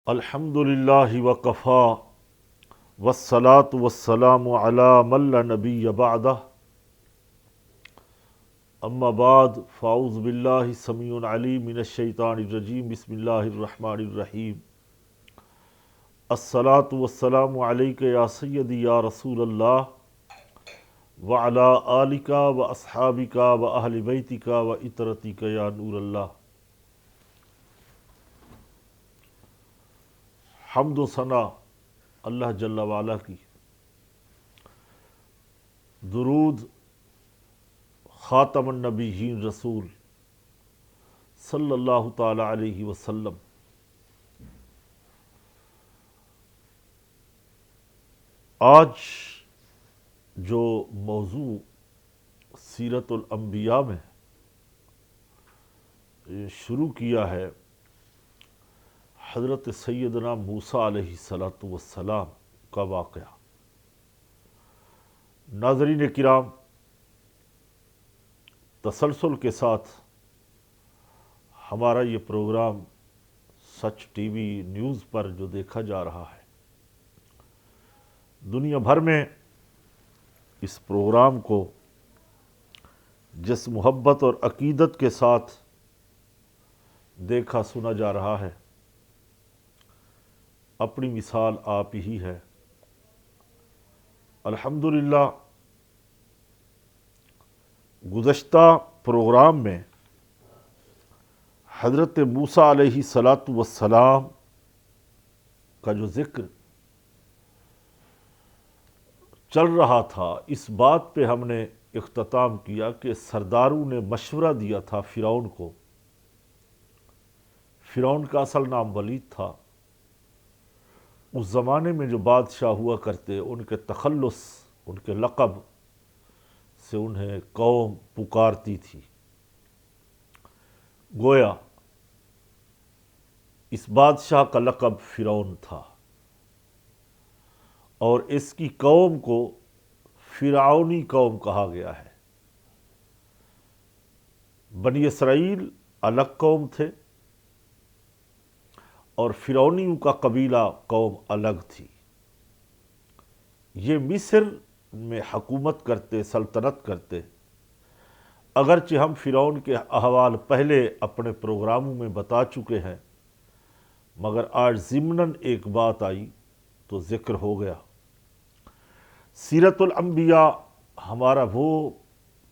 الحمدللہ وکفا والصلاة والسلام علی من لا نبی بعدہ اما بعد فاعوذ باللہ السمیع العلیم من الشیطان الرجیم بسم اللہ الرحمن الرحیم الصلاة والسلام علیک یا سیدی یا رسول اللہ وعلی آلک و اصحابک و اہل بیتک و اطرتک یا نور اللہ۔ حمد و ثنا اللہ جل وعلا کی، درود خاتم النبیین رسول صلی اللہ تعالی علیہ وسلم۔ آج جو موضوع سیرت الانبیاء میں شروع کیا ہے، حضرت سیدنا موسیٰ علیہ السلام کا واقعہ۔ ناظرین کرام، تسلسل کے ساتھ ہمارا یہ پروگرام سچ ٹی وی نیوز پر جو دیکھا جا رہا ہے، دنیا بھر میں اس پروگرام کو جس محبت اور عقیدت کے ساتھ دیکھا سنا جا رہا ہے، اپنی مثال آپ ہی ہے۔ الحمدللہ گزشتہ پروگرام میں حضرت موسیٰ علیہ السلام کا جو ذکر چل رہا تھا، اس بات پہ ہم نے اختتام کیا کہ سرداروں نے مشورہ دیا تھا فرعون کو۔ فرعون کا اصل نام ولید تھا۔ اس زمانے میں جو بادشاہ ہوا کرتے، ان کے تخلص، ان کے لقب سے انہیں قوم پکارتی تھی۔ گویا اس بادشاہ کا لقب فرعون تھا، اور اس کی قوم کو فرعونی قوم کہا گیا ہے۔ بنی اسرائیل الگ قوم تھے، اور فرعونیوں کا قبیلہ قوم الگ تھی۔ یہ مصر میں حکومت کرتے، سلطنت کرتے۔ اگرچہ ہم فرعون کے احوال پہلے اپنے پروگراموں میں بتا چکے ہیں، مگر آج ضمناً ایک بات آئی تو ذکر ہو گیا۔ سیرت الانبیاء ہمارا وہ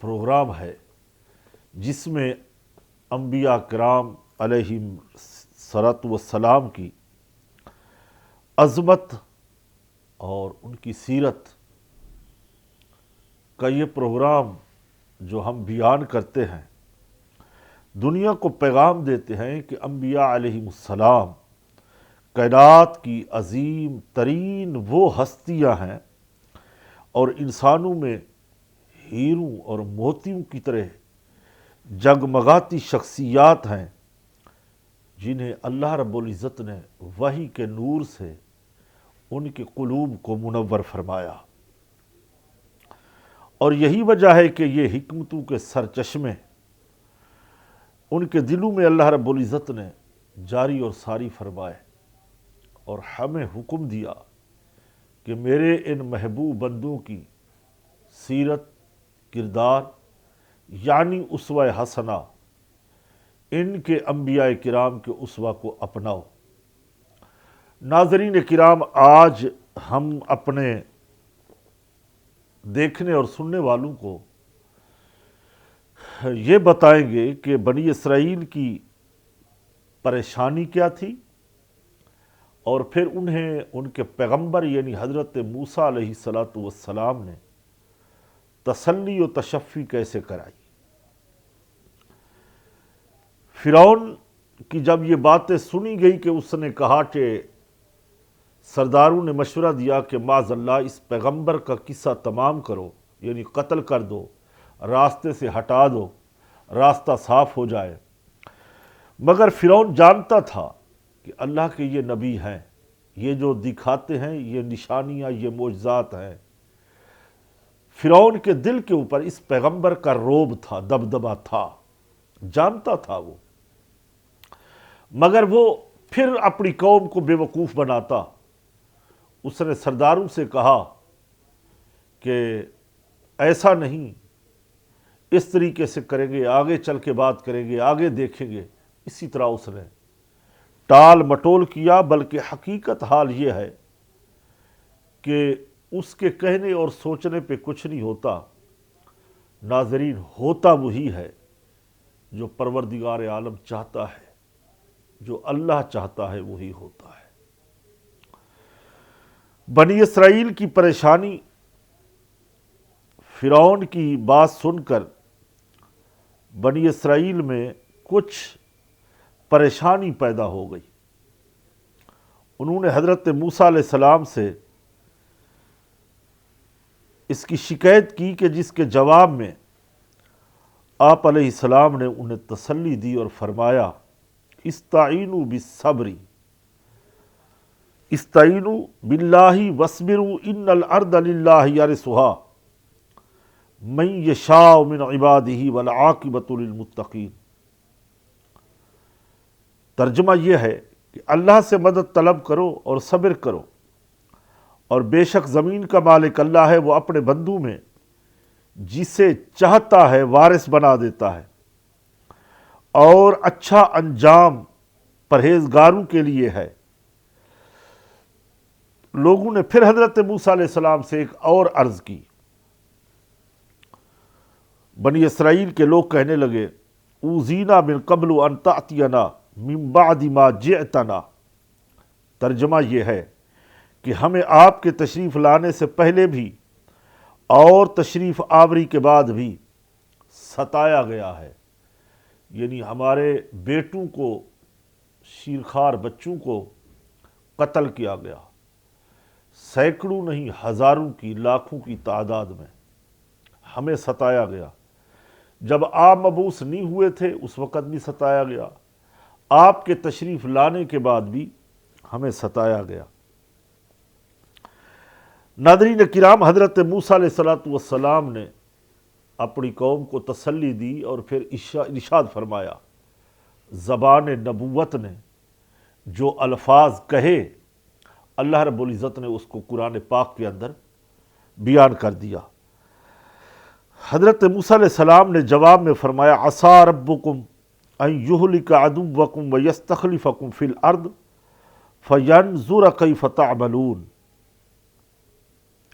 پروگرام ہے جس میں انبیاء کرام علیہم السلام کی عظمت اور ان کی سیرت کا یہ پروگرام جو ہم بیان کرتے ہیں، دنیا کو پیغام دیتے ہیں کہ انبیاء علیہم السلام کائنات کی عظیم ترین وہ ہستیاں ہیں، اور انسانوں میں ہیروں اور موتیوں کی طرح جگمگاتی شخصیات ہیں، جنہیں اللہ رب العزت نے وحی کے نور سے ان کے قلوب کو منور فرمایا۔ اور یہی وجہ ہے کہ یہ حکمتوں کے سرچشمے ان کے دلوں میں اللہ رب العزت نے جاری اور ساری فرمائے، اور ہمیں حکم دیا کہ میرے ان محبوب بندوں کی سیرت، کردار یعنی اسوہ حسنہ، ان کے انبیاء کرام کے اسوہ کو اپناؤ۔ ناظرین کرام، آج ہم اپنے دیکھنے اور سننے والوں کو یہ بتائیں گے کہ بنی اسرائیل کی پریشانی کیا تھی، اور پھر انہیں ان کے پیغمبر یعنی حضرت موسیٰ علیہ السلام نے تسلی و تشفی کیسے کرائی۔ فرعون کی جب یہ باتیں سنی گئی کہ اس نے کہا کہ سرداروں نے مشورہ دیا کہ معاذ اللہ اس پیغمبر کا قصہ تمام کرو، یعنی قتل کر دو، راستے سے ہٹا دو، راستہ صاف ہو جائے۔ مگر فرعون جانتا تھا کہ اللہ کے یہ نبی ہیں، یہ جو دکھاتے ہیں یہ نشانیاں، یہ معجزات ہیں۔ فرعون کے دل کے اوپر اس پیغمبر کا رعب تھا، دبدبہ تھا، جانتا تھا وہ، مگر وہ پھر اپنی قوم کو بے وقوف بناتا، اس نے سرداروں سے کہا کہ ایسا نہیں، اس طریقے سے کریں گے، آگے چل کے بات کریں گے، آگے دیکھیں گے۔ اسی طرح اس نے ٹال مٹول کیا، بلکہ حقیقت حال یہ ہے کہ اس کے کہنے اور سوچنے پہ کچھ نہیں ہوتا۔ ناظرین، ہوتا وہی ہے جو پروردگار عالم چاہتا ہے، جو اللہ چاہتا ہے وہی ہوتا ہے۔ بنی اسرائیل کی پریشانی، فرعون کی بات سن کر بنی اسرائیل میں کچھ پریشانی پیدا ہو گئی۔ انہوں نے حضرت موسیٰ علیہ السلام سے اس کی شکایت کی کہ جس کے جواب میں آپ علیہ السلام نے انہیں تسلی دی اور فرمایا استعینوا بالصبر، استعینوا باللہ واصبروا ان الارض للہ یرثها من یشاء من عبادہ والعاقبۃ للمتقین۔ ترجمہ یہ ہے کہ اللہ سے مدد طلب کرو اور صبر کرو، اور بے شک زمین کا مالک اللہ ہے، وہ اپنے بندوں میں جسے چاہتا ہے وارث بنا دیتا ہے، اور اچھا انجام پرہیزگاروں کے لیے ہے۔ لوگوں نے پھر حضرت موسیٰ علیہ السلام سے ایک اور عرض کی۔ بنی اسرائیل کے لوگ کہنے لگے اوذینا من قبل ان تأتینا من بعد ما جئتنا۔ ترجمہ یہ ہے کہ ہمیں آپ کے تشریف لانے سے پہلے بھی اور تشریف آوری کے بعد بھی ستایا گیا ہے، یعنی ہمارے بیٹوں کو، شیرخوار بچوں کو قتل کیا گیا، سینکڑوں نہیں ہزاروں کی، لاکھوں کی تعداد میں ہمیں ستایا گیا۔ جب آپ مبعوث نہیں ہوئے تھے اس وقت بھی ستایا گیا، آپ کے تشریف لانے کے بعد بھی ہمیں ستایا گیا۔ ناظرین کرام، حضرت موسیٰ علیہ السلام نے اپنی قوم کو تسلی دی اور پھر ارشاد فرمایا، زبان نبوت نے جو الفاظ کہے اللہ رب العزت نے اس کو قرآن پاک کے اندر بیان کر دیا۔ حضرت موسیٰ علیہ السلام نے جواب میں فرمایا عسیٰ ربکم ان یہلک عدوکم ویستخلفکم فی الارض فینظر کیف تعملون۔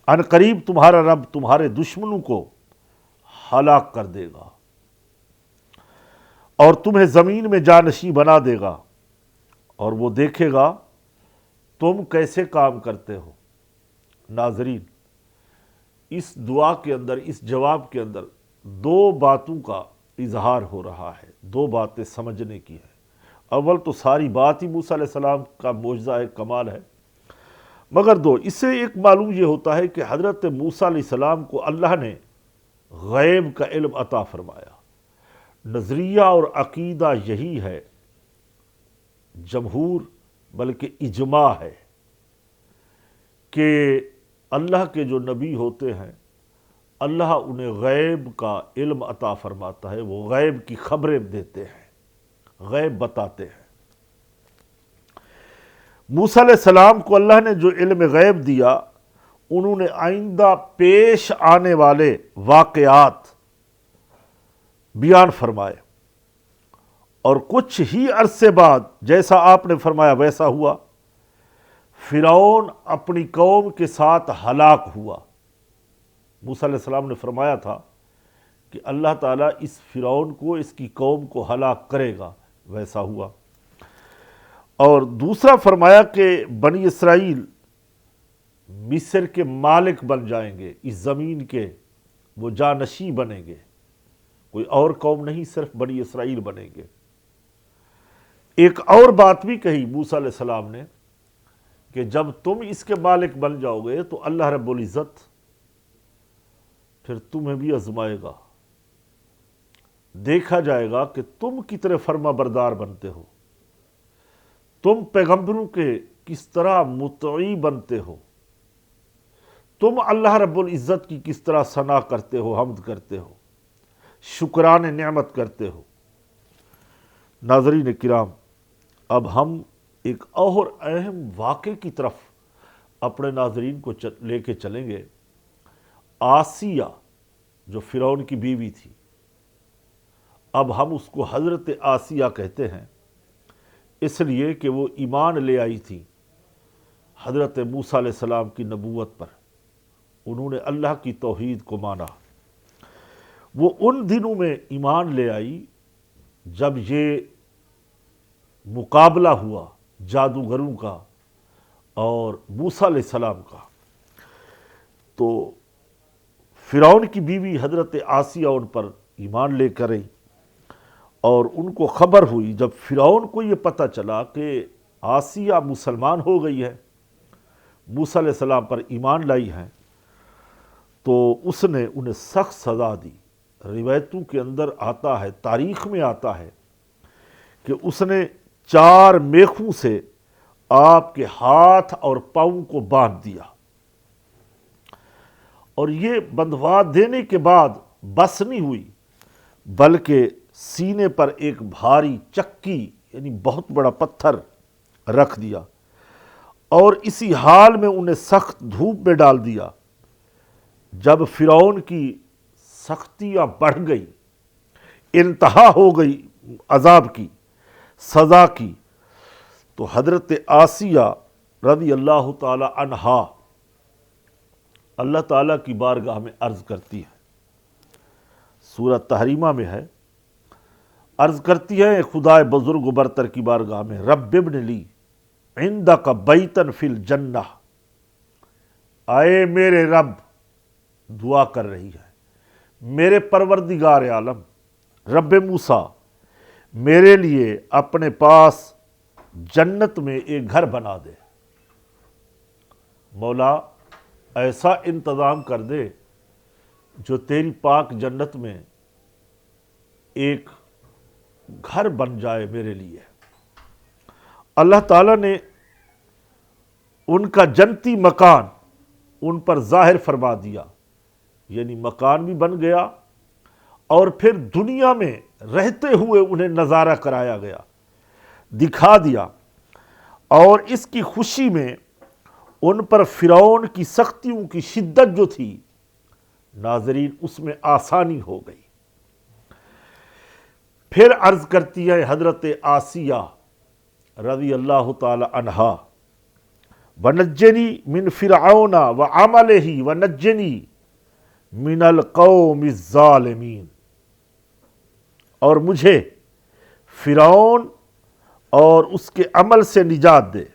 ان قریب تمہارا رب تمہارے دشمنوں کو ہلاک کر دے گا اور تمہیں زمین میں جانشین بنا دے گا، اور وہ دیکھے گا تم کیسے کام کرتے ہو۔ ناظرین، اس دعا کے اندر، اس جواب کے اندر دو باتوں کا اظہار ہو رہا ہے، دو باتیں سمجھنے کی ہے۔ اول تو ساری بات ہی موسیٰ علیہ السلام کا معجزہ ہے، کمال ہے، مگر دو، اس سے ایک معلوم یہ ہوتا ہے کہ حضرت موسیٰ علیہ السلام کو اللہ نے غیب کا علم عطا فرمایا۔ نظریہ اور عقیدہ یہی ہے، جمہور بلکہ اجماع ہے، کہ اللہ کے جو نبی ہوتے ہیں اللہ انہیں غیب کا علم عطا فرماتا ہے، وہ غیب کی خبریں دیتے ہیں، غیب بتاتے ہیں۔ موسیٰ علیہ السلام کو اللہ نے جو علم غیب دیا، انہوں نے آئندہ پیش آنے والے واقعات بیان فرمائے، اور کچھ ہی عرصے بعد جیسا آپ نے فرمایا ویسا ہوا۔ فرعون اپنی قوم کے ساتھ ہلاک ہوا۔ موسیٰ علیہ السلام نے فرمایا تھا کہ اللہ تعالیٰ اس فرعون کو، اس کی قوم کو ہلاک کرے گا، ویسا ہوا۔ اور دوسرا فرمایا کہ بنی اسرائیل مصر کے مالک بن جائیں گے، اس زمین کے وہ جانشین بنیں گے، کوئی اور قوم نہیں، صرف بنی اسرائیل بنیں گے۔ ایک اور بات بھی کہی موسیٰ علیہ السلام نے کہ جب تم اس کے مالک بن جاؤ گے تو اللہ رب العزت پھر تمہیں بھی آزمائے گا، دیکھا جائے گا کہ تم کتنے فرما بردار بنتے ہو، تم پیغمبروں کے کس طرح مطیع بنتے ہو، تم اللہ رب العزت کی کس طرح ثنا کرتے ہو، حمد کرتے ہو، شکران نعمت کرتے ہو۔ ناظرین کرام، اب ہم ایک اور اہم واقعے کی طرف اپنے ناظرین کو لے کے چلیں گے۔ آسیہ جو فرعون کی بیوی تھی، اب ہم اس کو حضرت آسیہ کہتے ہیں اس لیے کہ وہ ایمان لے آئی تھی حضرت موسیٰ علیہ السلام کی نبوت پر، انہوں نے اللہ کی توحید کو مانا۔ وہ ان دنوں میں ایمان لے آئی جب یہ مقابلہ ہوا جادوگروں کا اور موسیٰ علیہ السلام کا۔ تو فرعون کی بیوی حضرت آسیہ ان پر ایمان لے کر آئی، اور ان کو خبر ہوئی جب فرعون کو یہ پتہ چلا کہ آسیہ مسلمان ہو گئی ہے، موسیٰ علیہ السلام پر ایمان لائی ہیں، تو اس نے انہیں سخت سزا دی۔ روایتوں کے اندر آتا ہے، تاریخ میں آتا ہے کہ اس نے 4 میخوں سے آپ کے ہاتھ اور پاؤں کو باندھ دیا، اور یہ بندھوا دینے کے بعد بس نہیں ہوئی، بلکہ سینے پر ایک بھاری چکی یعنی بہت بڑا پتھر رکھ دیا، اور اسی حال میں انہیں سخت دھوپ میں ڈال دیا۔ جب فرعون کی سختیاں بڑھ گئی، انتہا ہو گئی عذاب کی، سزا کی، تو حضرت آسیہ رضی اللہ تعالی عنہا اللہ تعالیٰ کی بارگاہ میں عرض کرتی ہے، سورہ تحریمہ میں ہے، عرض کرتی ہے خدائے بزرگ و برتر کی بارگاہ میں، رب ابن لی عندک بیتن فی الجنہ، اے میرے رب، دعا کر رہی ہے، میرے پروردگار عالم رب موسیٰ، میرے لیے اپنے پاس جنت میں ایک گھر بنا دے، مولا ایسا انتظام کر دے جو تیری پاک جنت میں ایک گھر بن جائے میرے لیے۔ اللہ تعالیٰ نے ان کا جنتی مکان ان پر ظاہر فرما دیا، یعنی مکان بھی بن گیا، اور پھر دنیا میں رہتے ہوئے انہیں نظارہ کرایا گیا، دکھا دیا، اور اس کی خوشی میں ان پر فرعون کی سختیوں کی شدت جو تھی، ناظرین اس میں آسانی ہو گئی۔ پھر عرض کرتی ہے حضرت آسیہ رضی اللہ تعالی عنہا، وَنَجِّنِي مِن فِرْعَوْنَ وَعَمَلِهِ وَنَجِّنِي مِنَ الْقَوْمِ الظَّالِمِينَ، اور مجھے فرعون اور اس کے عمل سے نجات دے،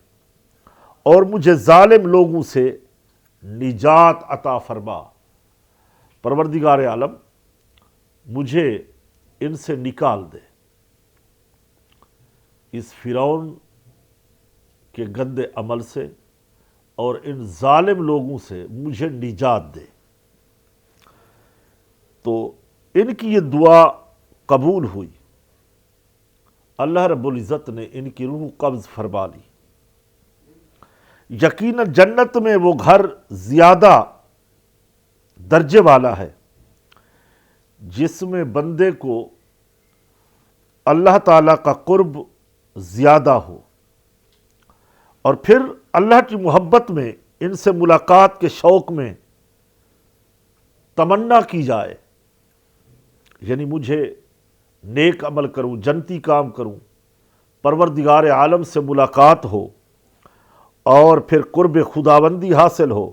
اور مجھے ظالم لوگوں سے نجات عطا فرما۔ پروردگار عالم مجھے ان سے نکال دے، اس فرعون کے گندے عمل سے اور ان ظالم لوگوں سے مجھے نجات دے۔ تو ان کی یہ دعا قبول ہوئی، اللہ رب العزت نے ان کی روح قبض فرما لی۔ یقیناً جنت میں وہ گھر زیادہ درجے والا ہے جس میں بندے کو اللہ تعالیٰ کا قرب زیادہ ہو، اور پھر اللہ کی محبت میں ان سے ملاقات کے شوق میں تمنا کی جائے، یعنی مجھے نیک عمل کروں، جنتی کام کروں، پروردگار عالم سے ملاقات ہو، اور پھر قرب خداوندی حاصل ہو،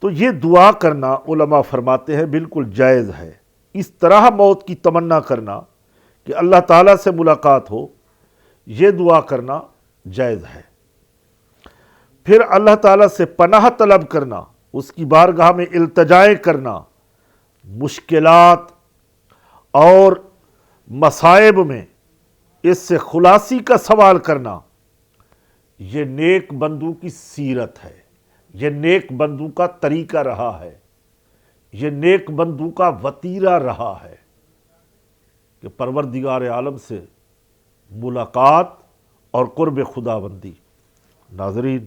تو یہ دعا کرنا علماء فرماتے ہیں بالکل جائز ہے۔ اس طرح موت کی تمنا کرنا کہ اللہ تعالیٰ سے ملاقات ہو، یہ دعا کرنا جائز ہے۔ پھر اللہ تعالیٰ سے پناہ طلب کرنا، اس کی بارگاہ میں التجائیں کرنا، مشکلات اور مصائب میں اس سے خلاصی کا سوال کرنا، یہ نیک بندوں کی سیرت ہے، یہ نیک بندوں کا طریقہ رہا ہے، یہ نیک بندوں کا وتیرہ رہا ہے کہ پروردگار عالم سے ملاقات اور قرب خداوندی۔ ناظرین،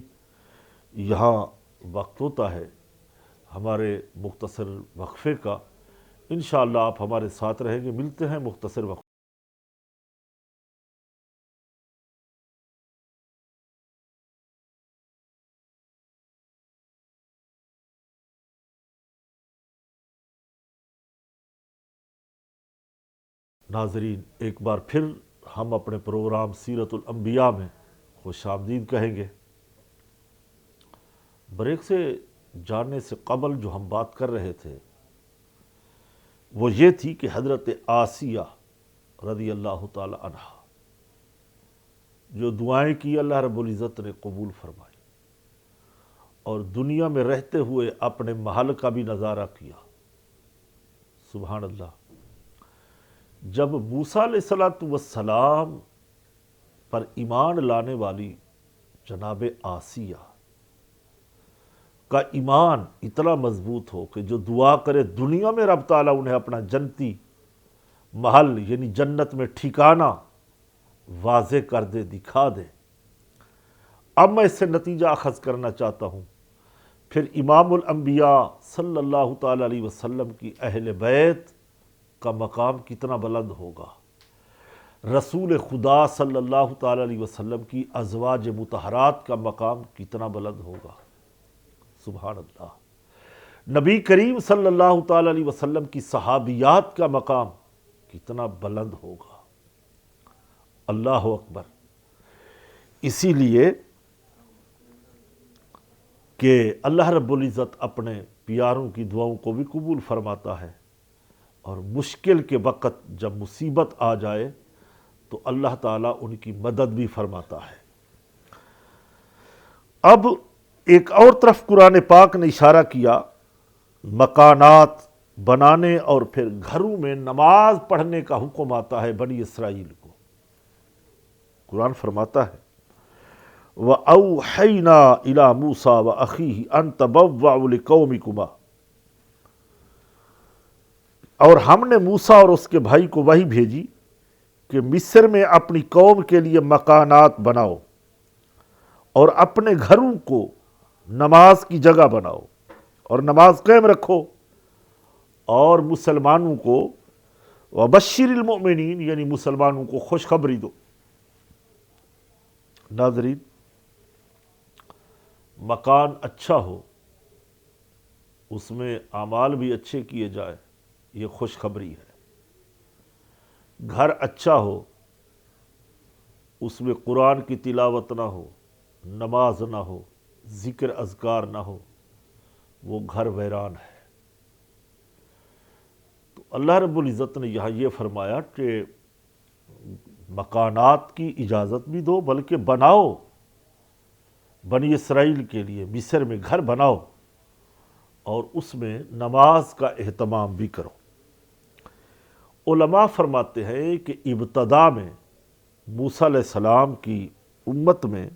یہاں وقت ہوتا ہے ہمارے مختصر وقفے کا، انشاءاللہ آپ ہمارے ساتھ رہیں گے۔ ملتے ہیں مختصر وقفے ناظرین، ایک بار پھر ہم اپنے پروگرام سیرت الانبیاء میں خوش آمدید کہیں گے۔ بریک سے جانے سے قبل جو ہم بات کر رہے تھے وہ یہ تھی کہ حضرت آسیہ رضی اللہ تعالی عنہ جو دعائیں کی اللہ رب العزت نے قبول فرمائی، اور دنیا میں رہتے ہوئے اپنے محل کا بھی نظارہ کیا۔ سبحان اللہ۔ جب موسیٰ علیہ السلام پر ایمان لانے والی جناب آسیہ کا ایمان اتنا مضبوط ہو کہ جو دعا کرے دنیا میں رب تعالیٰ انہیں اپنا جنتی محل یعنی جنت میں ٹھکانہ واضح کر دے، دکھا دے۔ اب میں اس سے نتیجہ اخذ کرنا چاہتا ہوں، پھر امام الانبیاء صلی اللہ تعالیٰ علیہ وسلم کی اہل بیت کا مقام کتنا بلند ہوگا، رسول خدا صلی اللہ تعالیٰ علیہ وسلم کی ازواج مطہرات کا مقام کتنا بلند ہوگا۔ سبحان اللہ۔ نبی کریم صلی اللہ تعالیٰ علیہ وسلم کی صحابیات کا مقام کتنا بلند ہوگا۔ اللہ اکبر۔ اسی لیے کہ اللہ رب العزت اپنے پیاروں کی دعاؤں کو بھی قبول فرماتا ہے، اور مشکل کے وقت جب مصیبت آ جائے تو اللہ تعالیٰ ان کی مدد بھی فرماتا ہے۔ اب ایک اور طرف قرآن پاک نے اشارہ کیا، مکانات بنانے اور پھر گھروں میں نماز پڑھنے کا حکم آتا ہے بنی اسرائیل کو۔ قرآن فرماتا ہے وَأَوْحَيْنَا إِلَى مُوسَىٰ وَأَخِيهِ أَن تَبَوَّعُوا لِقَوْمِكُمَا، اور ہم نے موسیٰ اور اس کے بھائی کو وحی بھیجی کہ مصر میں اپنی قوم کے لیے مکانات بناؤ اور اپنے گھروں کو نماز کی جگہ بناؤ اور نماز قائم رکھو، اور مسلمانوں کو وَبَشِّرِ الْمُؤْمِنِينَ یعنی مسلمانوں کو خوشخبری دو۔ ناظرین، مکان اچھا ہو، اس میں اعمال بھی اچھے کیے جائے، یہ خوشخبری ہے۔ گھر اچھا ہو، اس میں قرآن کی تلاوت نہ ہو، نماز نہ ہو، ذکر اذکار نہ ہو، وہ گھر ویران ہے۔ تو اللہ رب العزت نے یہاں یہ فرمایا کہ مکانات کی اجازت بھی دو، بلکہ بناؤ، بنی اسرائیل کے لیے مصر میں گھر بناؤ اور اس میں نماز کا اہتمام بھی کرو۔ علماء فرماتے ہیں کہ ابتدا میں موسیٰ علیہ السلام کی امت میں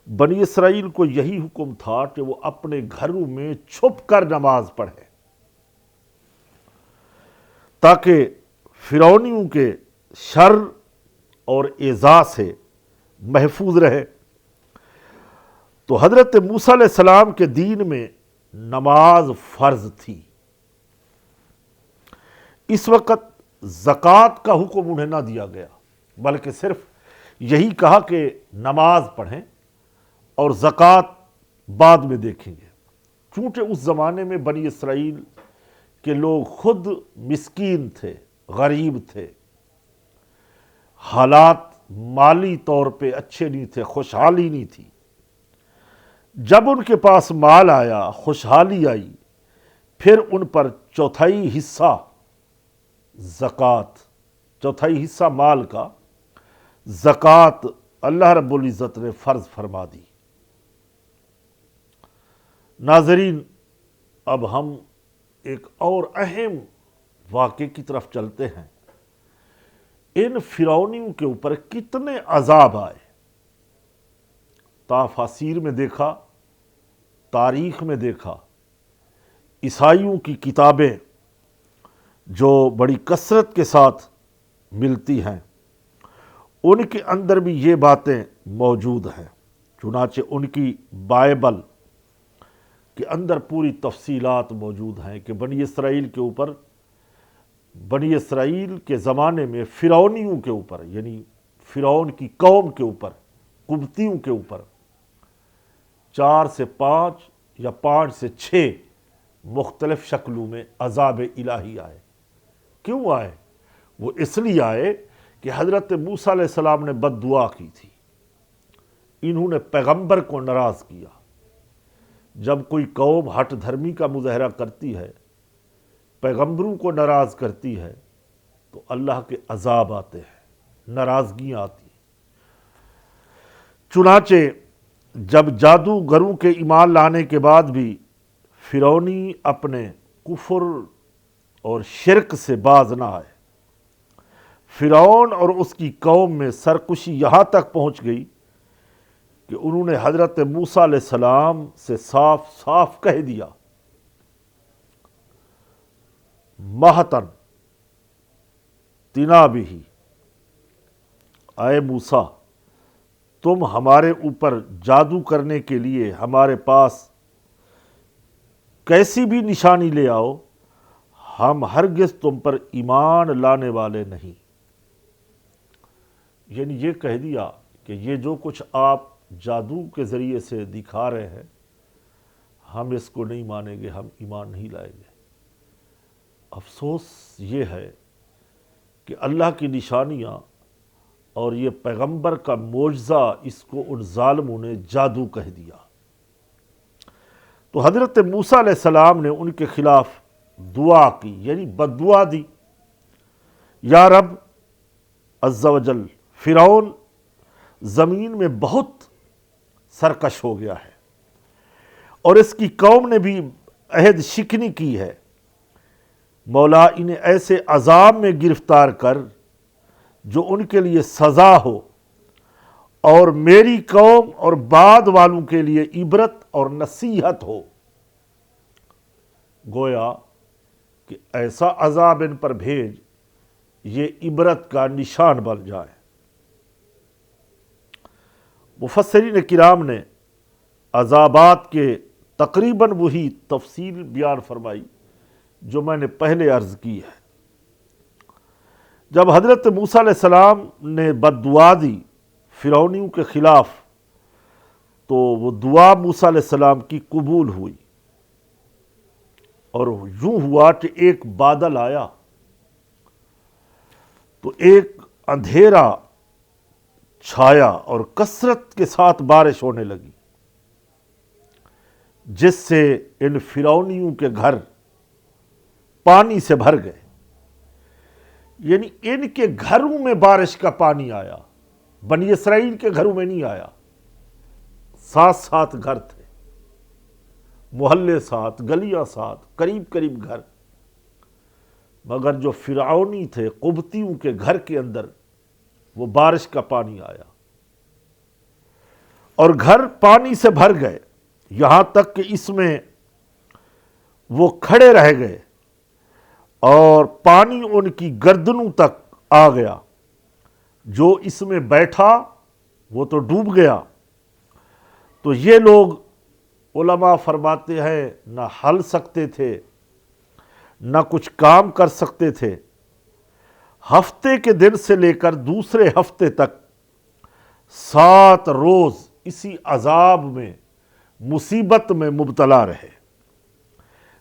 بنی اسرائیل کو یہی حکم تھا کہ وہ اپنے گھروں میں چھپ کر نماز پڑھیں تاکہ فرعونیوں کے شر اور ایذا سے محفوظ رہے۔ تو حضرت موسیٰ علیہ السلام کے دین میں نماز فرض تھی۔ اس وقت زکوٰۃ کا حکم انہیں نہ دیا گیا، بلکہ صرف یہی کہا کہ نماز پڑھیں اور زکوٰۃ بعد میں دیکھیں گے، چونکہ اس زمانے میں بنی اسرائیل کے لوگ خود مسکین تھے، غریب تھے، حالات مالی طور پہ اچھے نہیں تھے، خوشحالی نہیں تھی۔ جب ان کے پاس مال آیا، خوشحالی آئی، پھر ان پر چوتھائی حصہ زکوٰۃ، چوتھائی حصہ مال کا زکوٰۃ اللہ رب العزت نے فرض فرما دی۔ ناظرین، اب ہم ایک اور اہم واقعے کی طرف چلتے ہیں۔ ان فرعونیوں کے اوپر کتنے عذاب آئے، تفاسیر میں دیکھا، تاریخ میں دیکھا، عیسائیوں کی کتابیں جو بڑی کثرت کے ساتھ ملتی ہیں ان کے اندر بھی یہ باتیں موجود ہیں۔ چنانچہ ان کی بائبل کے اندر پوری تفصیلات موجود ہیں کہ بنی اسرائیل کے اوپر، بنی اسرائیل کے زمانے میں فرعونیوں کے اوپر یعنی فرعون کی قوم کے اوپر، قبطیوں کے اوپر 4 سے 5 یا 5 سے 6 مختلف شکلوں میں عذاب الہی آئے۔ کیوں آئے؟ وہ اس لیے آئے کہ حضرت موسیٰ علیہ السلام نے بد دعا کی تھی، انہوں نے پیغمبر کو ناراض کیا۔ جب کوئی قوم ہٹ دھرمی کا مظاہرہ کرتی ہے، پیغمبروں کو ناراض کرتی ہے، تو اللہ کے عذاب آتے ہیں، ناراضگیاں آتی ہیں۔ چنانچہ جب جادوگروں کے ایمان لانے کے بعد بھی فرعونی اپنے کفر اور شرک سے باز نہ آئے، فرعون اور اس کی قوم میں سرکشی یہاں تک پہنچ گئی کہ انہوں نے حضرت موسیٰ علیہ السلام سے صاف صاف کہہ دیا، مہتن تنا بھی، اے موسیٰ تم ہمارے اوپر جادو کرنے کے لیے ہمارے پاس کیسی بھی نشانی لے آؤ، ہم ہرگز تم پر ایمان لانے والے نہیں۔ یعنی یہ کہہ دیا کہ یہ جو کچھ آپ جادو کے ذریعے سے دکھا رہے ہیں، ہم اس کو نہیں مانیں گے، ہم ایمان نہیں لائیں گے۔ افسوس یہ ہے کہ اللہ کی نشانیاں اور یہ پیغمبر کا معجزہ، اس کو ان ظالموں نے جادو کہہ دیا۔ تو حضرت موسیٰ علیہ السلام نے ان کے خلاف دعا کی، یعنی بد دعا دی، یا رب عز و جل، فرعون زمین میں بہت سرکش ہو گیا ہے اور اس کی قوم نے بھی عہد شکنی کی ہے، مولا انہیں ایسے عذاب میں گرفتار کر جو ان کے لیے سزا ہو اور میری قوم اور بعد والوں کے لیے عبرت اور نصیحت ہو۔ گویا کہ ایسا عذاب ان پر بھیج یہ عبرت کا نشان بن جائے۔ مفسرین کرام نے عذابات کے تقریباً وہی تفصیل بیان فرمائی جو میں نے پہلے عرض کی ہے۔ جب حضرت موسیٰ علیہ السلام نے بد دعا دی فرعونیوں کے خلاف، تو وہ دعا موسیٰ علیہ السلام کی قبول ہوئی، اور یوں ہوا کہ ایک بادل آیا تو ایک اندھیرا چھایا اور کثرت کے ساتھ بارش ہونے لگی، جس سے ان فرعونیوں کے گھر پانی سے بھر گئے۔ یعنی ان کے گھروں میں بارش کا پانی آیا، بنی اسرائیل کے گھروں میں نہیں آیا۔ ساتھ ساتھ گھر تھے، محلے ساتھ، گلیاں ساتھ، قریب قریب گھر، مگر جو فرعونی تھے قبطیوں کے گھر کے اندر وہ بارش کا پانی آیا اور گھر پانی سے بھر گئے، یہاں تک کہ اس میں وہ کھڑے رہ گئے اور پانی ان کی گردنوں تک آ گیا۔ جو اس میں بیٹھا وہ تو ڈوب گیا۔ تو یہ لوگ علماء فرماتے ہیں نہ ہل سکتے تھے، نہ کچھ کام کر سکتے تھے۔ ہفتے کے دن سے لے کر دوسرے ہفتے تک 7 روز اسی عذاب میں، مصیبت میں مبتلا رہے،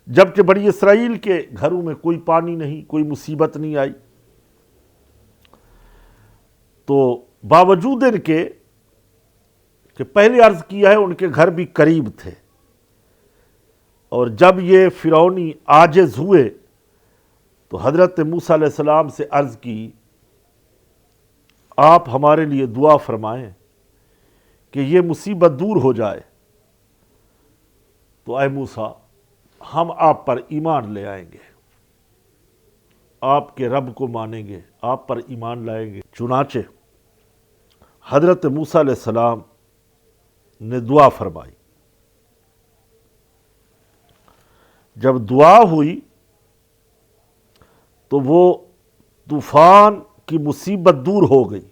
جبکہ بنی اسرائیل کے گھروں میں کوئی پانی نہیں، کوئی مصیبت نہیں آئی۔ تو باوجود ان کے کہ پہلے عرض کیا ہے ان کے گھر بھی قریب تھے، اور جب یہ فرعونی عاجز ہوئے تو حضرت موسیٰ علیہ السلام سے عرض کی، آپ ہمارے لیے دعا فرمائیں کہ یہ مصیبت دور ہو جائے۔ تو اے موسیٰ ہم آپ پر ایمان لے آئیں گے، آپ کے رب کو مانیں گے، آپ پر ایمان لائیں گے۔ چنانچہ حضرت موسیٰ علیہ السلام نے دعا فرمائی۔ جب دعا ہوئی تو وہ طوفان کی مصیبت دور ہو گئی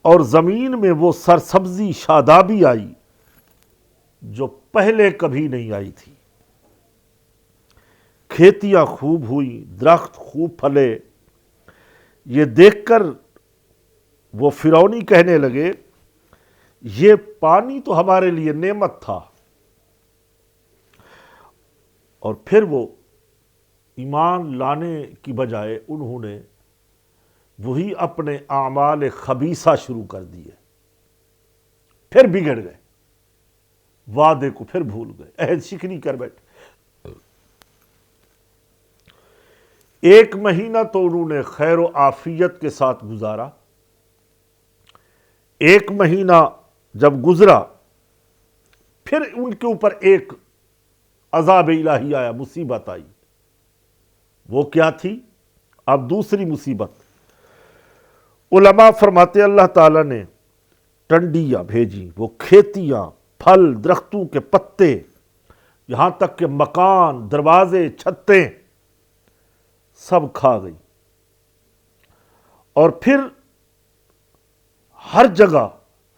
اور زمین میں وہ سرسبزی شادابی آئی جو پہلے کبھی نہیں آئی تھی۔ کھیتیاں خوب ہوئیں، درخت خوب پھلے۔ یہ دیکھ کر وہ فرعونی کہنے لگے، یہ پانی تو ہمارے لیے نعمت تھا۔ اور پھر وہ ایمان لانے کی بجائے انہوں نے وہی اپنے اعمال خبیثہ شروع کر دیے، پھر بگڑ گئے، وعدے کو پھر بھول گئے، عہد شکنی کر بیٹھے۔ ایک مہینہ تو انہوں نے خیر و عافیت کے ساتھ گزارا، ایک مہینہ جب گزرا پھر ان کے اوپر ایک عذاب الہی آیا، مصیبت آئی۔ وہ کیا تھی؟ اب دوسری مصیبت۔ علماء فرماتے اللہ تعالیٰ نے ٹنڈیاں بھیجی، وہ کھیتیاں، پھل، درختوں کے پتے، یہاں تک کہ مکان، دروازے، چھتیں سب کھا گئی، اور پھر ہر جگہ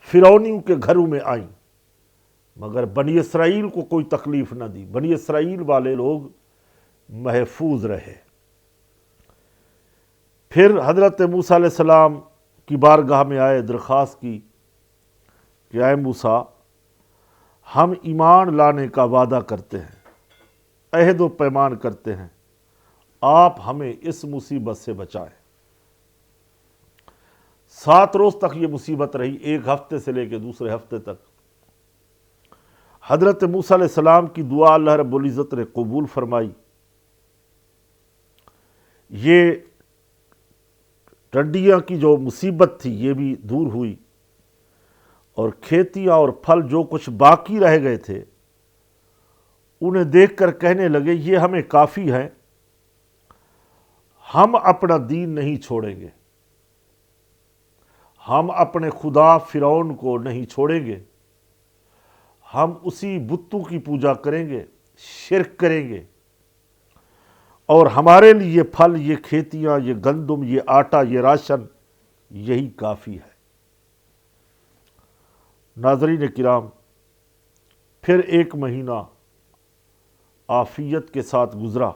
فرعونیوں کے گھروں میں آئیں، مگر بنی اسرائیل کو کوئی تکلیف نہ دی، بنی اسرائیل والے لوگ محفوظ رہے۔ پھر حضرت موسیٰ علیہ السلام کی بارگاہ میں آئے، درخواست کی کہ اے موسیٰ، ہم ایمان لانے کا وعدہ کرتے ہیں، عہد و پیمان کرتے ہیں، آپ ہمیں اس مصیبت سے بچائیں۔ 7 روز تک یہ مصیبت رہی، ایک ہفتے سے لے کے دوسرے ہفتے تک۔ حضرت موسیٰ علیہ السلام کی دعا اللہ رب العزت نے قبول فرمائی، یہ ٹڈیاں کی جو مصیبت تھی یہ بھی دور ہوئی، اور کھیتیاں اور پھل جو کچھ باقی رہ گئے تھے انہیں دیکھ کر کہنے لگے یہ ہمیں کافی ہے، ہم اپنا دین نہیں چھوڑیں گے، ہم اپنے خدا فرعون کو نہیں چھوڑیں گے، ہم اسی بتوں کی پوجا کریں گے، شرک کریں گے، اور ہمارے لیے یہ پھل، یہ کھیتیاں، یہ گندم، یہ آٹا، یہ راشن یہی کافی ہے۔ ناظرین کرام، پھر ایک مہینہ عافیت کے ساتھ گزرا،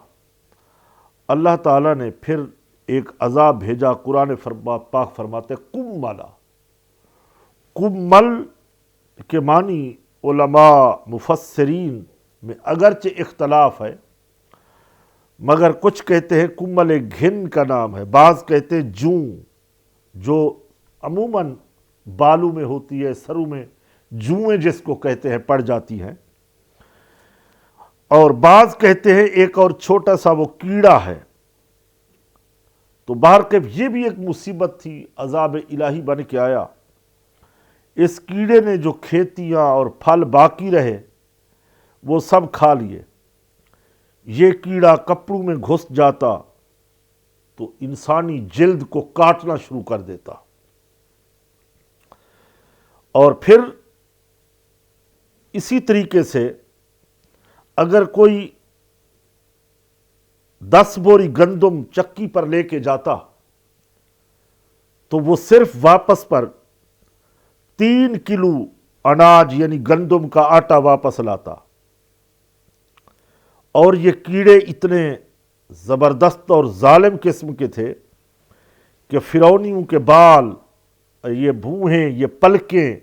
اللہ تعالیٰ نے پھر ایک عذاب بھیجا۔ قرآن پاک فرماتے قملا، قمل کے معنی علماء مفسرین میں اگرچہ اختلاف ہے، مگر کچھ کہتے ہیں کمل ایک گھن کا نام ہے، بعض کہتے ہیں جوں، جو عموماً بالوں میں ہوتی ہے، سروں میں جوئیں جس کو کہتے ہیں پڑ جاتی ہیں، اور بعض کہتے ہیں ایک اور چھوٹا سا وہ کیڑا ہے۔ تو بہرکیف یہ بھی ایک مصیبت تھی، عذاب الہی بن کے آیا۔ اس کیڑے نے جو کھیتیاں اور پھل باقی رہے وہ سب کھا لیے۔ یہ کیڑا کپڑوں میں گھس جاتا تو انسانی جلد کو کاٹنا شروع کر دیتا، اور پھر اسی طریقے سے اگر کوئی 10 بوری گندم چکی پر لے کے جاتا تو وہ صرف واپس پر 3 کلو اناج یعنی گندم کا آٹا واپس لاتا۔ اور یہ کیڑے اتنے زبردست اور ظالم قسم کے تھے کہ فرعونیوں کے بال، یہ بھوہیں، یہ پلکیں،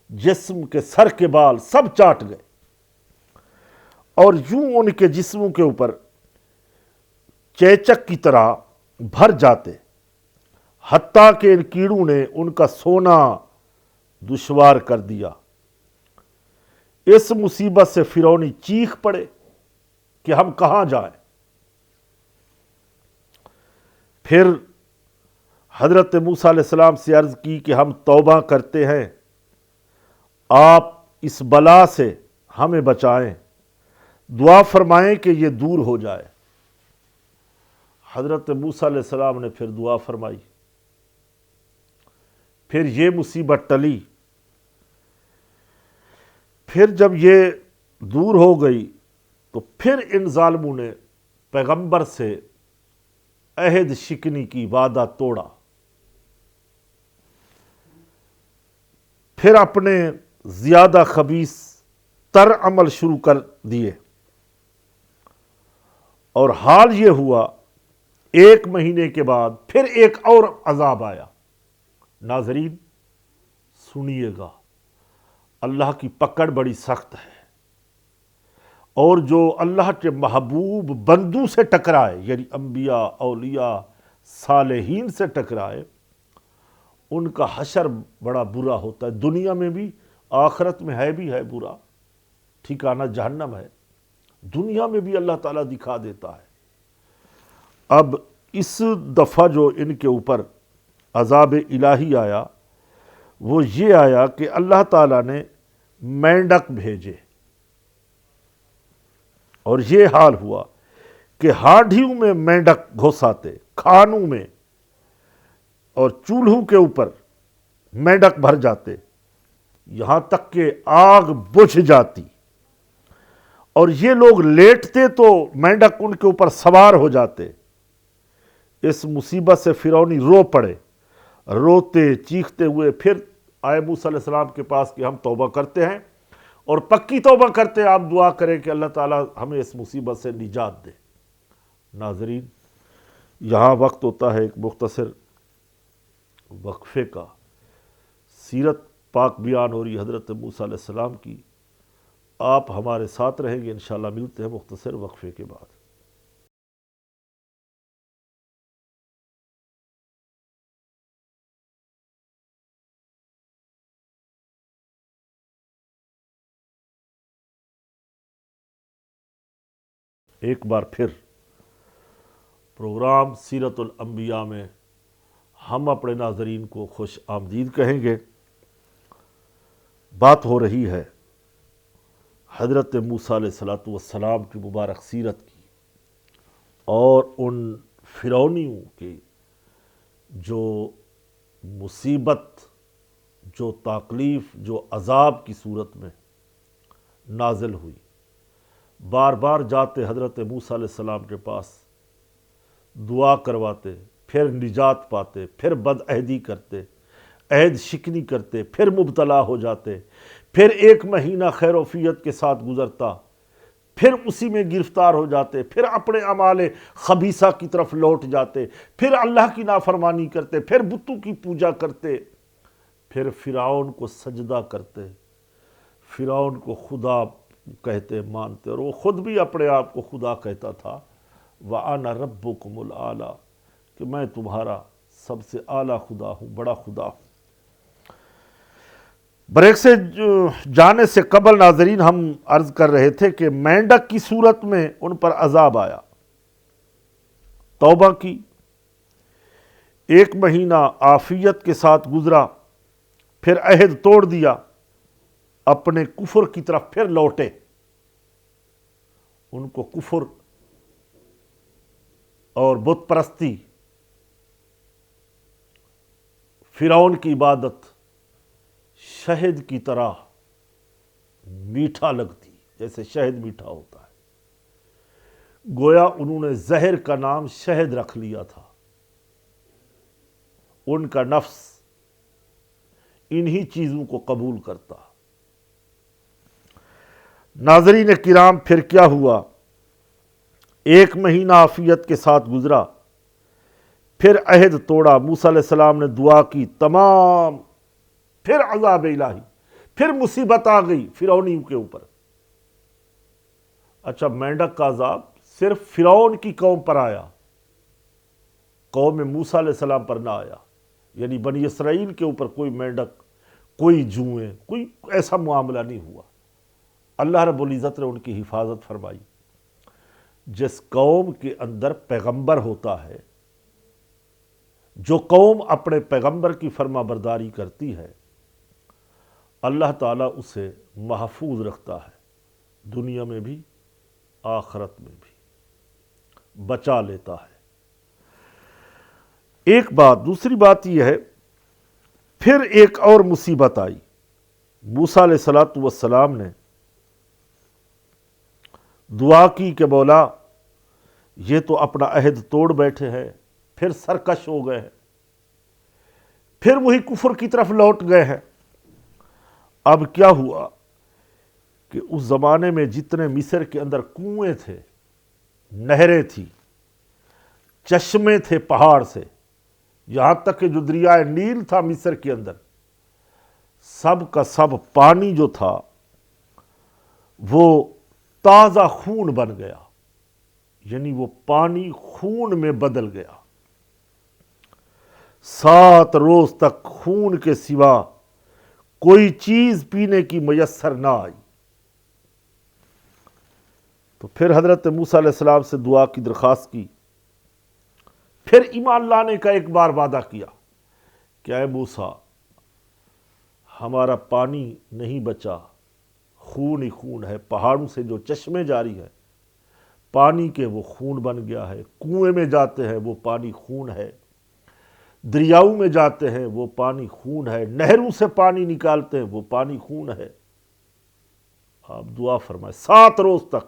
جسم کے سر کے بال سب چاٹ گئے، اور یوں ان کے جسموں کے اوپر چیچک کی طرح بھر جاتے، حتیٰ کہ ان کیڑوں نے ان کا سونا دشوار کر دیا۔ اس مصیبت سے فرعونی چیخ پڑے کہ ہم کہاں جائیں۔ پھر حضرت موسیٰ علیہ السلام سے عرض کی کہ ہم توبہ کرتے ہیں، آپ اس بلا سے ہمیں بچائیں، دعا فرمائیں کہ یہ دور ہو جائے۔ حضرت موسیٰ علیہ السلام نے پھر دعا فرمائی، پھر یہ مصیبت ٹلی۔ پھر جب یہ دور ہو گئی تو پھر ان ظالموں نے پیغمبر سے عہد شکنی کی، وعدہ توڑا، پھر اپنے زیادہ خبیث تر عمل شروع کر دیے، اور حال یہ ہوا 1 مہینے کے بعد پھر ایک اور عذاب آیا۔ ناظرین سنیے گا، اللہ کی پکڑ بڑی سخت ہے، اور جو اللہ کے محبوب بندوں سے ٹکرائے، یعنی انبیاء، اولیاء، صالحین سے ٹکرائے، ان کا حشر بڑا برا ہوتا ہے، دنیا میں بھی آخرت میں بھی ہے برا، ٹھکانہ جہنم ہے، دنیا میں بھی اللہ تعالیٰ دکھا دیتا ہے۔ اب اس دفعہ جو ان کے اوپر عذاب الہی آیا وہ یہ آیا کہ اللہ تعالیٰ نے مینڈک بھیجے، اور یہ حال ہوا کہ ہانڈیوں میں مینڈک گھس آتے، کھانوں میں اور چولہوں کے اوپر مینڈک بھر جاتے، یہاں تک کہ آگ بجھ جاتی، اور یہ لوگ لیٹتے تو مینڈک ان کے اوپر سوار ہو جاتے۔ اس مصیبت سے فرعونی رو پڑے، روتے چیختے ہوئے پھر آئے موسیٰ علیہ السلام کے پاس کہ ہم توبہ کرتے ہیں، اور پکی توبہ کرتے ہیں، آپ دعا کریں کہ اللہ تعالیٰ ہمیں اس مصیبت سے نجات دے۔ ناظرین، یہاں وقت ہوتا ہے ایک مختصر وقفے کا۔ سیرت پاک بیان ہو رہی حضرت موسیٰ علیہ السلام کی، آپ ہمارے ساتھ رہیں گے، انشاءاللہ ملتے ہیں مختصر وقفے کے بعد۔ ایک بار پھر پروگرام سیرت الانبیاء میں ہم اپنے ناظرین کو خوش آمدید کہیں گے۔ بات ہو رہی ہے حضرت موسیٰ علیہ السلام کی مبارک سیرت کی، اور ان فرعونیوں کی جو مصیبت، جو تکلیف، جو عذاب کی صورت میں نازل ہوئی۔ بار بار جاتے حضرت موسیٰ علیہ السلام کے پاس، دعا کرواتے، پھر نجات پاتے، پھر بدعہدی کرتے، عہد شکنی کرتے، پھر مبتلا ہو جاتے، پھر 1 مہینہ خیر و عافیت کے ساتھ گزرتا، پھر اسی میں گرفتار ہو جاتے، پھر اپنے اعمال خبیثہ کی طرف لوٹ جاتے، پھر اللہ کی نافرمانی کرتے، پھر بتوں کی پوجا کرتے، پھر فرعون کو سجدہ کرتے، فرعون کو خدا کہتے مانتے، اور وہ خود بھی اپنے آپ کو خدا کہتا تھا، وَأَنَا رَبُّكُمُ الْأَعْلَىٰ، کہ میں تمہارا سب سے اعلیٰ خدا ہوں، بڑا خدا ہوں۔ بریک سے جانے سے قبل ناظرین ہم عرض کر رہے تھے کہ مینڈک کی صورت میں ان پر عذاب آیا، توبہ کی، 1 مہینہ عافیت کے ساتھ گزرا، پھر عہد توڑ دیا، اپنے کفر کی طرف پھر لوٹے۔ ان کو کفر اور بت پرستی، فرعون کی عبادت شہد کی طرح میٹھا لگتی، جیسے شہد میٹھا ہوتا ہے، گویا انہوں نے زہر کا نام شہد رکھ لیا تھا۔ ان کا نفس انہی چیزوں کو قبول کرتا۔ ناظرین کرام، پھر کیا ہوا؟ 1 مہینہ عافیت کے ساتھ گزرا، پھر عہد توڑا، موسیٰ علیہ السلام نے دعا کی، تمام، پھر عذاب الہی، پھر مصیبت آ گئی فرعونیوں کے اوپر۔ اچھا، مینڈک کا عذاب صرف فرعون کی قوم پر آیا، قوم موسیٰ علیہ السلام پر نہ آیا، یعنی بنی اسرائیل کے اوپر کوئی مینڈک، کوئی جوئیں، کوئی ایسا معاملہ نہیں ہوا۔ اللہ رب العزت نے ان کی حفاظت فرمائی۔ جس قوم کے اندر پیغمبر ہوتا ہے، جو قوم اپنے پیغمبر کی فرما برداری کرتی ہے، اللہ تعالیٰ اسے محفوظ رکھتا ہے، دنیا میں بھی آخرت میں بھی بچا لیتا ہے۔ ایک بات، دوسری بات یہ ہے، پھر ایک اور مصیبت آئی۔ موسیٰ علیہ السلام نے دعا کی کہ مولا، یہ تو اپنا عہد توڑ بیٹھے ہیں، پھر سرکش ہو گئے ہیں، پھر وہی کفر کی طرف لوٹ گئے ہیں۔ اب کیا ہوا کہ اس زمانے میں جتنے مصر کے اندر کنویں تھے، نہریں تھیں، چشمے تھے پہاڑ سے، یہاں تک کہ جو دریائے نیل تھا مصر کے اندر، سب کا سب پانی جو تھا وہ تازہ خون بن گیا، یعنی وہ پانی خون میں بدل گیا۔ 7 روز تک خون کے سوا کوئی چیز پینے کی میسر نہ آئی۔ تو پھر حضرت موسیٰ علیہ السلام سے دعا کی درخواست کی، پھر ایمان لانے کا ایک بار وعدہ کیا کہ اے موسیٰ، ہمارا پانی نہیں بچا، خون ہی خون ہے، پہاڑوں سے جو چشمے جاری ہے پانی کے وہ خون بن گیا ہے، کنویں میں جاتے ہیں وہ پانی خون ہے، دریاؤں میں جاتے ہیں وہ پانی خون ہے، نہروں سے پانی نکالتے ہیں وہ پانی خون ہے۔ آپ دعا فرمائے، 7 روز تک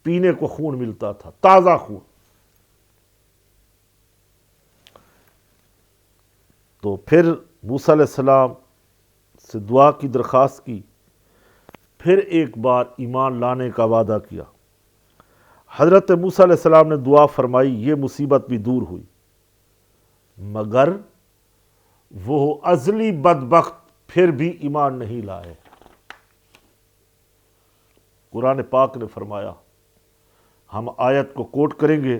پینے کو خون ملتا تھا، تازہ خون۔ تو پھر موسیٰ علیہ السلام سے دعا کی درخواست کی، پھر ایک بار ایمان لانے کا وعدہ کیا۔ حضرت موسیٰ علیہ السلام نے دعا فرمائی، یہ مصیبت بھی دور ہوئی، مگر وہ ازلی بدبخت پھر بھی ایمان نہیں لائے۔ قرآن پاک نے فرمایا، ہم آیت کو کوٹ کریں گے،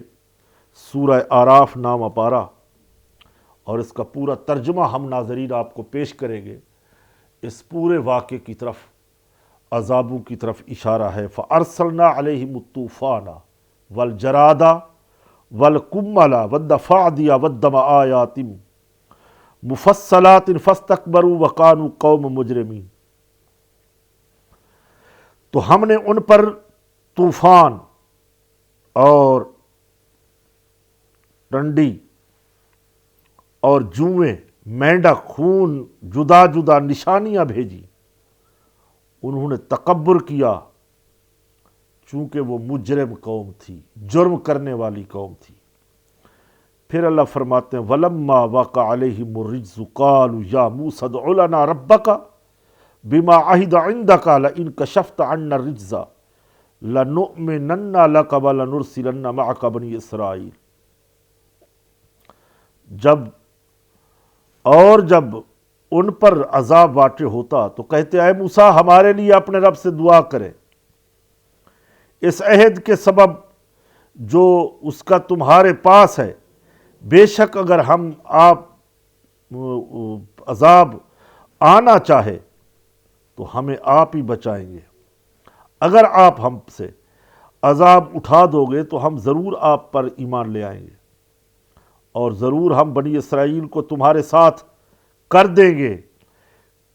سورہ آراف نامہ پارہ، اور اس کا پورا ترجمہ ہم ناظرین آپ کو پیش کریں گے۔ اس پورے واقعے کی طرف، عذابوں کی طرف اشارہ ہے۔ فَأَرْسَلْنَا عَلَيْهِمُ الطُّوفَانَ وَالْجَرَادَ وَالْقُمَّلَ وَالضَّفَادِيَ وَالدَّمَ آيَاتٍ مُفَصَّلَاتٍ فَاسْتَكْبَرُوا وَكَانُوا قَوْمًا مُجْرِمِينَ۔ تو ہم نے ان پر طوفان اور ٹنڈی اور جوئیں، مینڈک، خون، جدا جدا نشانیاں بھیجی۔ انہوں نے تکبر کیا، چونکہ وہ مجرم قوم تھی، جرم کرنے والی قوم تھی۔ پھر اللہ فرماتے ہیں، وَلَمَّا وَقَعَ عَلَيْهِمُ الرِّجْزُ قَالُوا يَا مُوسَى ادْعُ لَنَا رَبَّكَ بِمَا عَهِدَ عِندَكَ لَئِن كَشَفْتَ عَنَّا الرِّجْزَ لَنُؤْمِنَنَّ لَكَ وَلَنُرْسِلَنَّ مَعَكَ بَنِي إِسرَائِيلَ۔ جب ان پر عذاب واقع ہوتا تو کہتے، اے موسیٰ ہمارے لیے اپنے رب سے دعا کرے، اس عہد کے سبب جو اس کا تمہارے پاس ہے، بے شک اگر ہم عذاب آنا چاہے تو ہمیں آپ ہی بچائیں گے، اگر آپ ہم سے عذاب اٹھا دو گے تو ہم ضرور آپ پر ایمان لے آئیں گے، اور ضرور ہم بنی اسرائیل کو تمہارے ساتھ کر دیں گے۔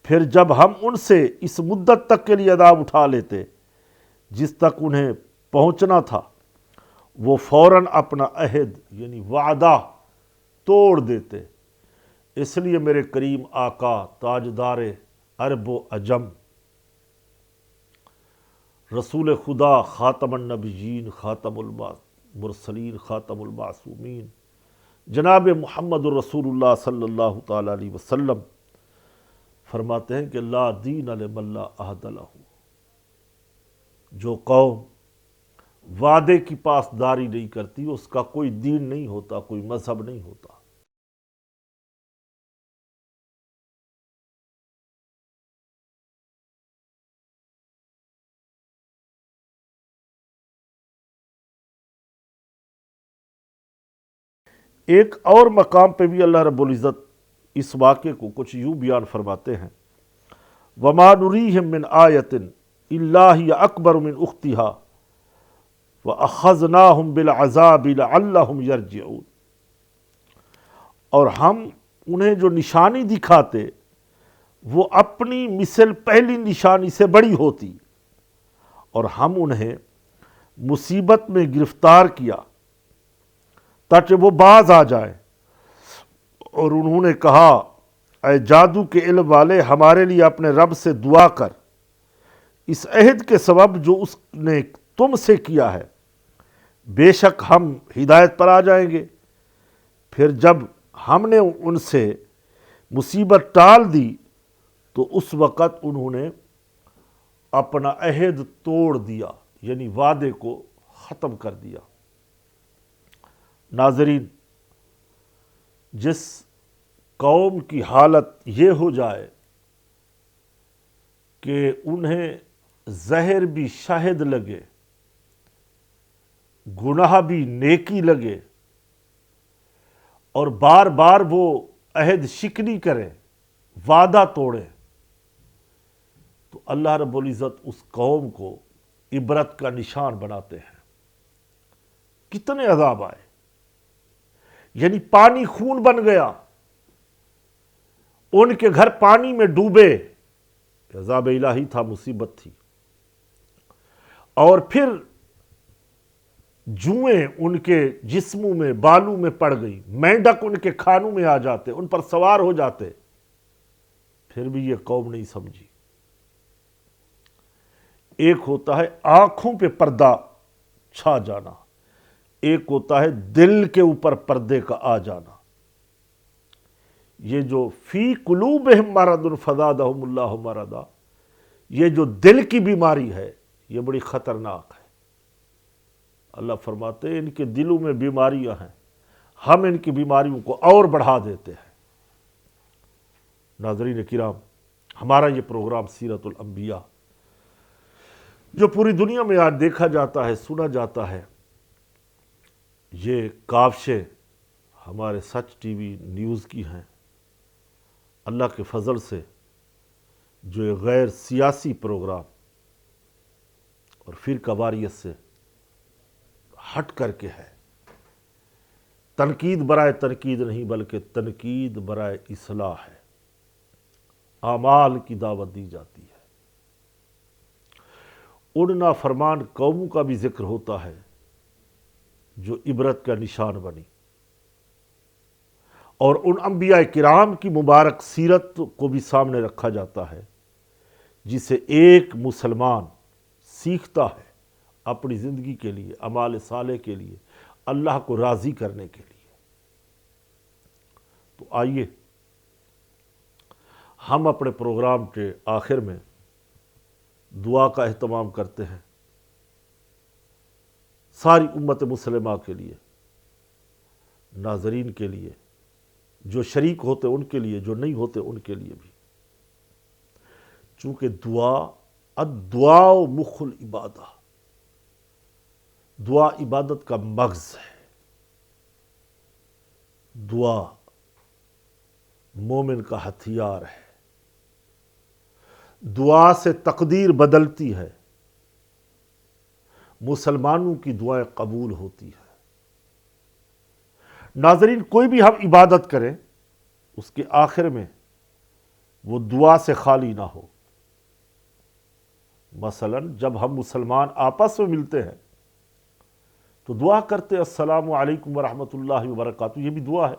پھر جب ہم ان سے اس مدت تک کے لیے عذاب اٹھا لیتے جس تک انہیں پہنچنا تھا، وہ فوراً اپنا عہد یعنی وعدہ توڑ دیتے۔ اس لیے میرے کریم آقا، تاجدار عرب و عجم، رسول خدا، خاتم النبیین، خاتم المرسلین، خاتم المعصومین، جناب محمد الرسول اللہ صلی اللہ تعالیٰ علیہ وسلم فرماتے ہیں کہ لا دین لمن لا عہد لہ، جو قوم وعدے کی پاسداری نہیں کرتی اس کا کوئی دین نہیں ہوتا، کوئی مذہب نہیں ہوتا۔ ایک اور مقام پہ بھی اللہ رب العزت اس واقعے کو کچھ یوں بیان فرماتے ہیں، وَمَا نُرِيهِم مِّنْ آيَةٍ إِلَّا هِيَ أَكْبَرُ مِنْ أُخْتِهَا وَأَخَذْنَاهُمْ بِالْعَذَابِ لَعَلَّهُمْ يَرْجِعُونَ۔ اور ہم انہیں جو نشانی دکھاتے وہ اپنی مثل پہلی نشانی سے بڑی ہوتی، اور ہم انہیں مصیبت میں گرفتار کیا تاکہ وہ باز آ جائیں۔ اور انہوں نے کہا، اے جادو کے علم والے، ہمارے لیے اپنے رب سے دعا کر اس عہد کے سبب جو اس نے تم سے کیا ہے، بے شک ہم ہدایت پر آ جائیں گے۔ پھر جب ہم نے ان سے مصیبت ٹال دی تو اس وقت انہوں نے اپنا عہد توڑ دیا، یعنی وعدے کو ختم کر دیا۔ ناظرین، جس قوم کی حالت یہ ہو جائے کہ انہیں زہر بھی شاہد لگے، گناہ بھی نیکی لگے، اور بار بار وہ عہد شکنی کرے، وعدہ توڑے، تو اللہ رب العزت اس قوم کو عبرت کا نشان بناتے ہیں۔ کتنے عذاب آئے، یعنی پانی خون بن گیا، ان کے گھر پانی میں ڈوبے، عذاب الہی تھا، مصیبت تھی۔ اور پھر جوئیں ان کے جسموں میں، بالوں میں پڑ گئی، مینڈک ان کے کھانوں میں آ جاتے، ان پر سوار ہو جاتے، پھر بھی یہ قوم نہیں سمجھی۔ ایک ہوتا ہے آنکھوں پہ پردہ چھا جانا، ایک ہوتا ہے دل کے اوپر پردے کا آ جانا۔ یہ جو فی قلوبہم مرض فزادہم اللہ مرضا، یہ جو دل کی بیماری ہے یہ بڑی خطرناک ہے۔ اللہ فرماتے ہیں ان کے دلوں میں بیماریاں ہیں، ہم ان کی بیماریوں کو اور بڑھا دیتے ہیں۔ ناظرین کرام، ہمارا یہ پروگرام سیرت الانبیاء جو پوری دنیا میں آج دیکھا جاتا ہے، سنا جاتا ہے، یہ کاوشیں ہمارے سچ ٹی وی نیوز کی ہیں۔ اللہ کے فضل سے جو یہ غیر سیاسی پروگرام اور فرقہ واریت سے ہٹ کر کے ہے، تنقید برائے تنقید نہیں بلکہ تنقید برائے اصلاح ہے، اعمال کی دعوت دی جاتی ہے۔ ان نافرمان قوموں کا بھی ذکر ہوتا ہے جو عبرت کا نشان بنی، اور ان انبیاء کرام کی مبارک سیرت کو بھی سامنے رکھا جاتا ہے جسے ایک مسلمان سیکھتا ہے اپنی زندگی کے لیے، اعمال صالح کے لیے، اللہ کو راضی کرنے کے لیے۔ تو آئیے ہم اپنے پروگرام کے آخر میں دعا کا اہتمام کرتے ہیں ساری امت مسلمہ کے لیے، ناظرین کے لیے، جو شریک ہوتے ان کے لیے، جو نہیں ہوتے ان کے لیے بھی، چونکہ الدعاء مخ العبادہ، دعا عبادت کا مغز ہے۔ دعا مومن کا ہتھیار ہے، دعا سے تقدیر بدلتی ہے، مسلمانوں کی دعائیں قبول ہوتی ہے۔ ناظرین، کوئی بھی ہم عبادت کریں اس کے آخر میں وہ دعا سے خالی نہ ہو۔ مثلا جب ہم مسلمان آپس میں ملتے ہیں تو دعا کرتے السلام علیکم ورحمۃ اللہ وبرکاتہ، یہ بھی دعا ہے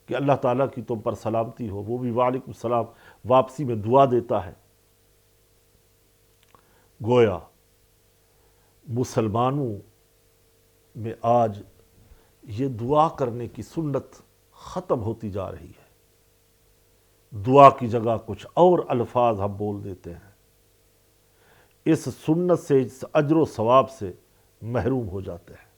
کہ اللہ تعالیٰ کی تم پر سلامتی ہو، وہ بھی وعلیکم السلام واپسی میں دعا دیتا ہے۔ گویا مسلمانوں میں آج یہ دعا کرنے کی سنت ختم ہوتی جا رہی ہے، دعا کی جگہ کچھ اور الفاظ ہم بول دیتے ہیں، اس سنت سے، اس اجر و ثواب سے محروم ہو جاتے ہیں۔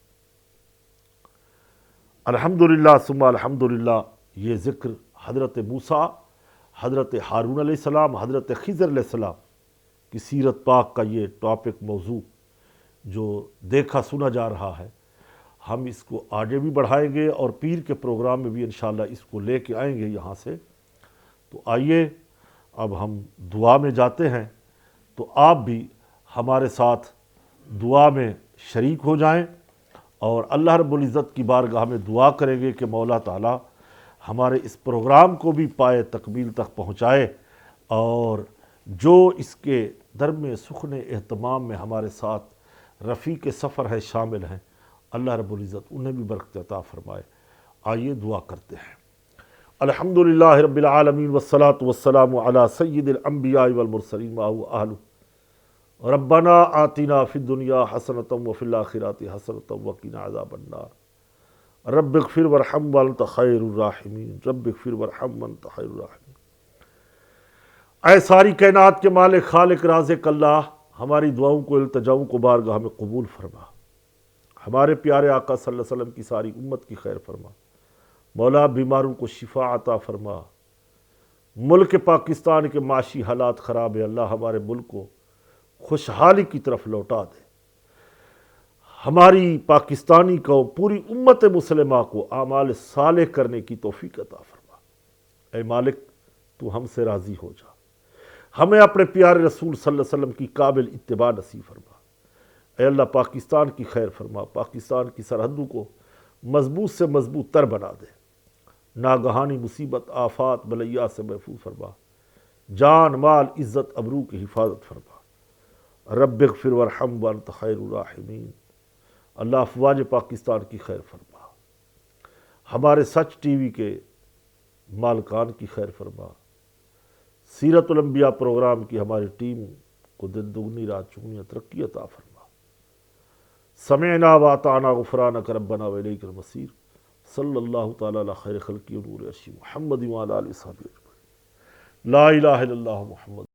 الحمدللہ ثم الحمدللہ، یہ ذکر حضرت موسیٰ، حضرت ہارون علیہ السلام، حضرت خضر علیہ السلام کی سیرت پاک کا یہ ٹاپک، موضوع جو دیکھا سنا جا رہا ہے، ہم اس کو آگے بھی بڑھائیں گے اور پیر کے پروگرام میں بھی انشاءاللہ اس کو لے کے آئیں گے یہاں سے۔ تو آئیے اب ہم دعا میں جاتے ہیں، تو آپ بھی ہمارے ساتھ دعا میں شریک ہو جائیں اور اللہ رب العزت کی بارگاہ میں دعا کریں گے کہ مولا تعالیٰ ہمارے اس پروگرام کو بھی پائے تکمیل تک پہنچائے، اور جو اس کے درم سخن اہتمام میں ہمارے ساتھ رفیق سفر ہے، شامل ہیں، اللہ رب العزت انہیں بھی برکت عطا فرمائے۔ آئیے دعا کرتے ہیں۔ الحمدللہ رب العالمین والصلاة والسلام علی سید الانبیاء والمرسلین وآلہ آلہ۔ ربنا آتنا فی الدنیا حسنۃ وفی الآخرۃ حسنۃ وقنا عذاب النار۔ رب اغفر وارحم وانت خیر الراحمین، رب اغفر وارحم وانت خیر الراحمین۔ اے ساری کائنات کے مالک، خالق، رازق اللہ، ہماری دعاؤں کو، التجاؤں کو بارگاہ میں قبول فرما، ہمارے پیارے آقا صلی اللہ علیہ وسلم کی ساری امت کی خیر فرما۔ مولا بیماروں کو شفا عطا فرما۔ ملک پاکستان کے معاشی حالات خراب ہے، اللہ ہمارے ملک کو خوشحالی کی طرف لوٹا دے. ہماری پاکستانی کو پوری امت مسلمہ کو اعمال صالح کرنے کی توفیق عطا فرما. اے مالک تو ہم سے راضی ہو جا. ہمیں اپنے پیارے رسول صلی اللہ علیہ وسلم کی قابل اتباع نصیب فرما. اے اللہ پاکستان کی خیر فرما. پاکستان کی سرحدوں کو مضبوط سے مضبوط تر بنا دے. ناگہانی مصیبت آفات بلیات سے محفوظ فرما. جان مال عزت ابرو کی حفاظت فرما. رب اغفر وارحم وانت خیر الراحمین. اللہ افواج پاکستان کی خیر فرما. ہمارے سچ ٹی وی کے مالکان کی خیر فرما. سیرت الانبیاء پروگرام کی ہماری ٹیم کو دن دگنی رات چگنی ترقی عطا فرما. سمعنا واطعنا غفرانک ربنا والیک المصیر. صلی اللہ تعالی علی خیر خلقی نور عرشی محمد وعلی آلہ وصحبہ اجمعین. لا الہ الا اللہ محمد.